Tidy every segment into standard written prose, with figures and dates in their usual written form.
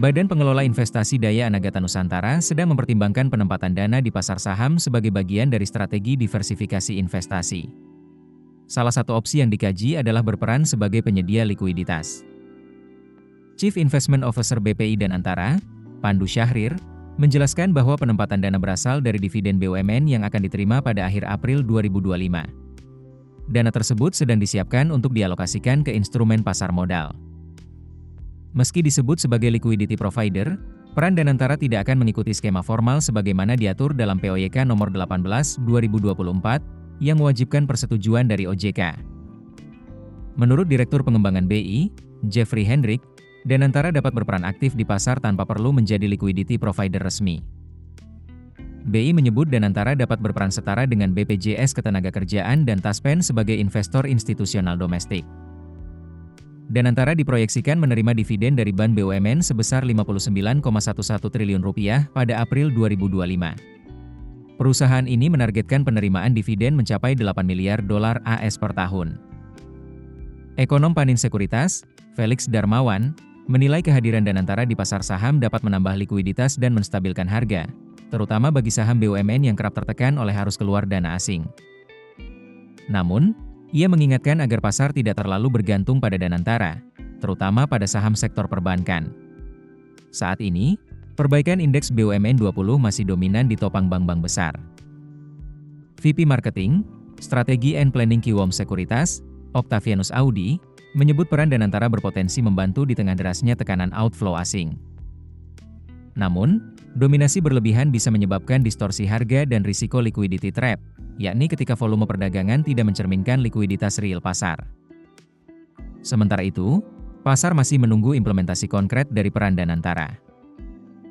Badan Pengelola Investasi Daya Anagata Nusantara sedang mempertimbangkan penempatan dana di pasar saham sebagai bagian dari strategi diversifikasi investasi. Salah satu opsi yang dikaji adalah berperan sebagai penyedia likuiditas. Chief Investment Officer BPI Danantara, Pandu Syahrir, menjelaskan bahwa penempatan dana berasal dari dividen BUMN yang akan diterima pada akhir April 2025. Dana tersebut sedang disiapkan untuk dialokasikan ke instrumen pasar modal. Meski disebut sebagai liquidity provider, peran Danantara tidak akan mengikuti skema formal sebagaimana diatur dalam POYK nomor 18/2024 yang mewajibkan persetujuan dari OJK. Menurut Direktur Pengembangan BI, Jeffrey Hendrick, Danantara dapat berperan aktif di pasar tanpa perlu menjadi liquidity provider resmi. BI menyebut Danantara dapat berperan setara dengan BPJS Ketenagakerjaan dan Taspen sebagai investor institusional domestik. Danantara diproyeksikan menerima dividen dari ban BUMN sebesar Rp59,11 triliun pada April 2025. Perusahaan ini menargetkan penerimaan dividen mencapai $8 miliar AS per tahun. Ekonom Panin Sekuritas, Felix Darmawan, menilai kehadiran Danantara di pasar saham dapat menambah likuiditas dan menstabilkan harga, terutama bagi saham BUMN yang kerap tertekan oleh arus keluar dana asing. Namun, ia mengingatkan agar pasar tidak terlalu bergantung pada Danantara, terutama pada saham sektor perbankan. Saat ini, perbaikan indeks BUMN 20 masih dominan ditopang bank-bank besar. VP Marketing, Strategi and Planning Kiwom Sekuritas, Octavianus Audi, menyebut peran Danantara berpotensi membantu di tengah derasnya tekanan outflow asing. Namun, dominasi berlebihan bisa menyebabkan distorsi harga dan risiko liquidity trap, yakni ketika volume perdagangan tidak mencerminkan likuiditas real pasar. Sementara itu, pasar masih menunggu implementasi konkret dari peran Danantara.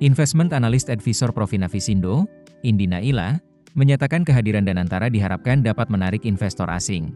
Investment Analyst Advisor Provina Visindo, Indi Naila, menyatakan kehadiran Danantara diharapkan dapat menarik investor asing.